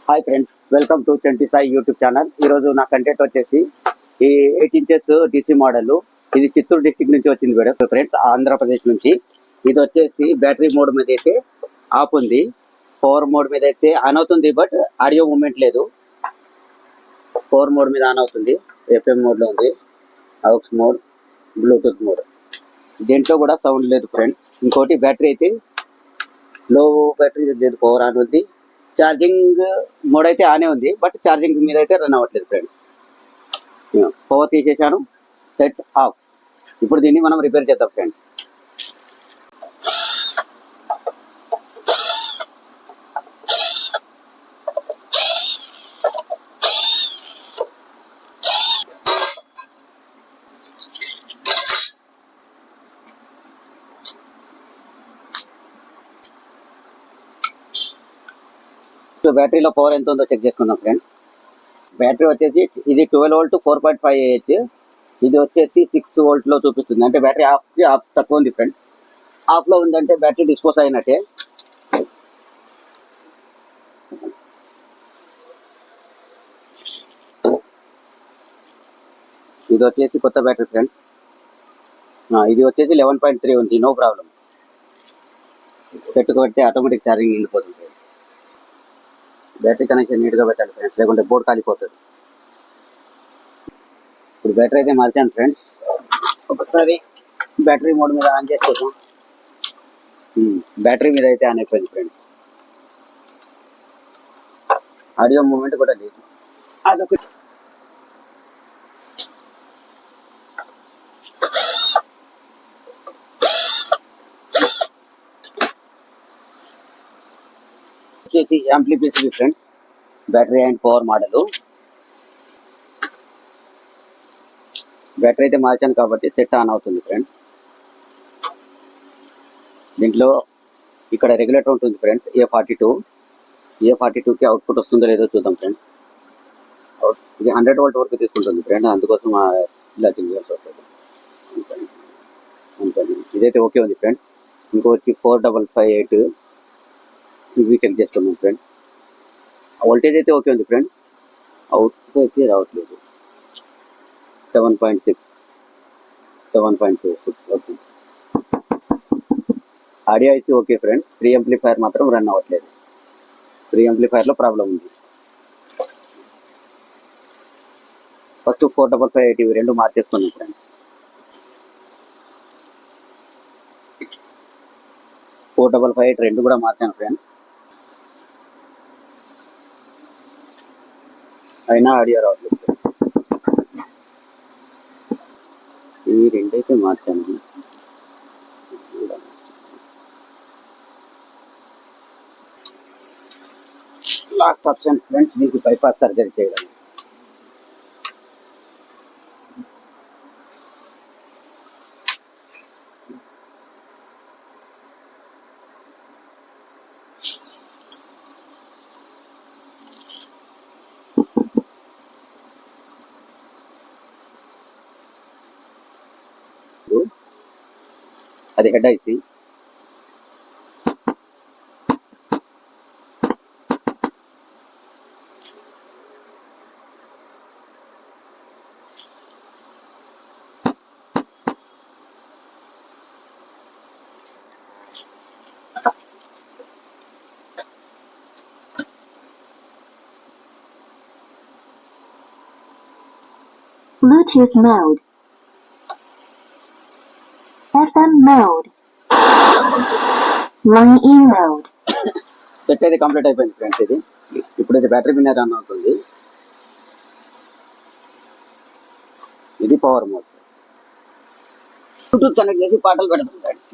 Hi friends, welcome to Chanti Sai YouTube channel. ఈరోజు నా content వచ్చేసి ఈ 8 ఇంచెస్ DC మోడల్. ఇది చిత్తూరు డిస్టిక్ నుంచి వచ్చింది మేడం ఫ్రెండ్స్, ఆంధ్రప్రదేశ్ నుంచి. ఇది వచ్చేసి బ్యాటరీ మోడ్ మీద అయితే ఆఫ్ ఉంది, పవర్ మోడ్ మీద అయితే ఆన్ అవుతుంది, బట్ ఆడియో మూమెంట్ లేదు. పవర్ మోడ్ మీద ఆన్ అవుతుంది, FM మోడ్లో ఉంది, AUX మోడ్, బ్లూటూత్ మోడ్. దీంట్లో కూడా సౌండ్ లేదు ఫ్రెండ్స్. ఇంకోటి బ్యాటరీ అయితే లో బ్యాటరీ లేదు, పవర్ ఆన్ ఉంది. ఛార్జింగ్ మోడ్ అయితే ఆనే ఉంది, బట్ ఛార్జింగ్ మీద అయితే రన్ అవ్వట్లేదు ఫ్రెండ్స్. పవర్ తీసేసాను, సెట్ ఆఫ్. ఇప్పుడు దీన్ని మనం రిపేర్ చేద్దాం ఫ్రెండ్స్. బ్యాటరీలో పవర్ ఎంత ఉందో చెక్ చేసుకుందాం ఫ్రెండ్స్. బ్యాటరీ వచ్చేసి ఇది 12 వోల్ట్ 4.5 AH, ఇది వచ్చేసి 6 వోల్ట్లో చూపిస్తుంది. అంటే బ్యాటరీ ఆఫ్ తక్కువ ఉంది ఫ్రెండ్స్. ఆఫ్లో ఉందంటే బ్యాటరీ డిస్పోజ్ అయినట్టే. ఇది వచ్చేసి కొత్త బ్యాటరీ ఫ్రెండ్స్. ఇది వచ్చేసి 11.3 ఉంది, నో ప్రాబ్లం. సెట్కు పెడితే ఆటోమేటిక్ ఛార్జింగ్ నిండిపోతుంది. బ్యాటరీ కనెక్షన్ నీట్గా పెట్టాలి ఫ్రెండ్స్, లేకుంటే బోర్డు కాలిపోతుంది. ఇప్పుడు బ్యాటరీ అయితే మార్చాను ఫ్రెండ్స్. ఒకసారి బ్యాటరీ మోడ్ మీద ఆన్ చేసుకోవడం. బ్యాటరీ మీద అయితే ఆన్ అయిపోయింది ఫ్రెండ్స్. ఆడియో మూమెంట్ కూడా లేదు, అదొకటి. వచ్చేసి యాంప్లీ PCB friends, battery and power model. Battery అయితే మార్చాను కాబట్టి సెట్ ఆన్ అవుతుంది ఫ్రెండ్స్. దీంట్లో ఇక్కడ రెగ్యులేటర్ ఉంటుంది ఫ్రెండ్స్, A42కి అవుట్పుట్ వస్తుందో లేదో చూద్దాం ఫ్రెండ్స్. ఇది 100 వోల్ట్ వరకు తీసుకుంటుంది ఫ్రెండ్, అందుకోసం ఇలా చేయాల్సి వస్తుంది. ఇదైతే ఓకే ఉంది ఫ్రెండ్. ఇంకొచ్చి 4558 ఇవి చెక్ చేసుకున్నాం ఫ్రెండ్. వోల్టేజ్ అయితే ఓకే ఉంది ఫ్రెండ్, అవుట్పుట్ అయితే రావట్లేదు. 7.6 7.26 ఓకే. ఆడియో అయితే ఓకే ఫ్రెండ్. ప్రీ యాంప్లిఫైర్ మాత్రం రన్ అవ్వట్లేదు. ప్రీ యాంప్లిఫైర్లో ప్రాబ్లం ఉంది. ఫస్ట్ 4558 ఇవి రెండు మార్చేసుకున్నాం ఫ్రెండ్స్. 4558 రెండు కూడా మార్చాను ఫ్రెండ్స్, అయినా ఆడియో రావట్లేదు. ఈ రెండైతే మార్చాను. లాస్ట్ ఆప్షన్ ఫ్రెండ్స్, దీనికి బైపాస్ సర్జరీ చేయడం. అది head IC. Bluetooth mode, FM mode, Line E mode. Set అయితే కంప్లీట్ అయిపోయింది ఫ్రెండ్స్. ఇది ఇప్పుడైతే బ్యాటరీ మీద రన్ అవుతుంది. ఇది పవర్ మోడ్. బ్లూటూత్ కనెక్ట్ చేసి పాటలు పెడతాం ఫ్రెండ్స్.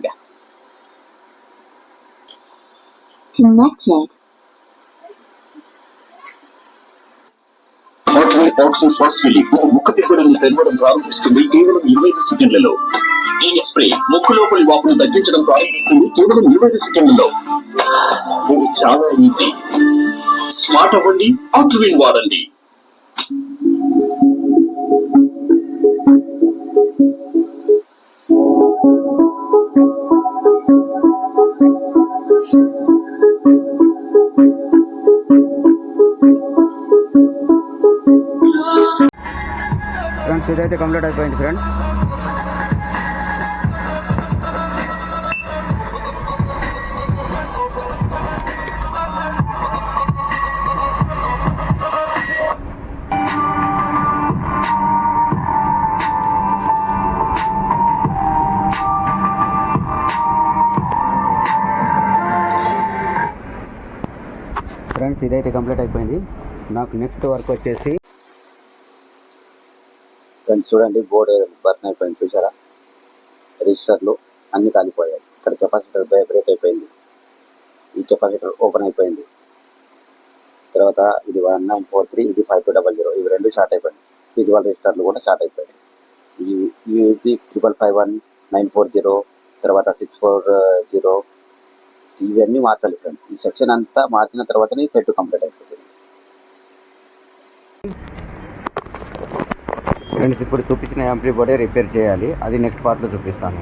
Connected. ముక్కు తిప్పడం తెరవడం ప్రారంభిస్తుంది కేవలం 25 సెకండ్లలో. ఈ స్ప్రే ముక్కు లోపలి వాపును తగ్గించడం ప్రారంభిస్తుంది కేవలం 25 సెకండ్లలో. ఇది చాలా ఈజీ. స్మార్ట్ అవ్వండి, ఆక్సిజన్ వాడండి. ఇదైతే కంప్లీట్ అయిపోయింది ఫ్రెండ్స్. ఫ్రెండ్స్ ఇదైతే కంప్లీట్ అయిపోయింది. నాకు నెక్స్ట్ వర్క్ వచ్చేసి ఫ్రెండ్స్ చూడండి, బోర్డు బర్న్ అయిపోయింది చూసారా, రిజిస్టర్లు అన్ని కాలిపోయాయి. ఇక్కడ కెపాసిటర్ బ్రేక్ అయిపోయింది, ఈ కెపాసిటర్ ఓపెన్ అయిపోయింది. తర్వాత ఇది 1943, ఇది 5200, ఇవి రెండు షార్ట్ అయిపోయింది. ఇది వాళ్ళ రిజిస్టర్లు కూడా షార్ట్ అయిపోయాయి. ఇది 5551, 940, తర్వాత 640, ఇవన్నీ మార్చాలి ఫ్రెండ్స్. ఈ సెక్షన్ అంతా మార్చిన తర్వాతనే సెట్ కంప్లీట్ అయిపోతుంది ఫ్రెండ్స్. ఇప్పుడు చూపించిన యాంప్లీ బోర్డే రిపేర్ చేయాలి, అది నెక్స్ట్ పార్ట్లో చూపిస్తాను.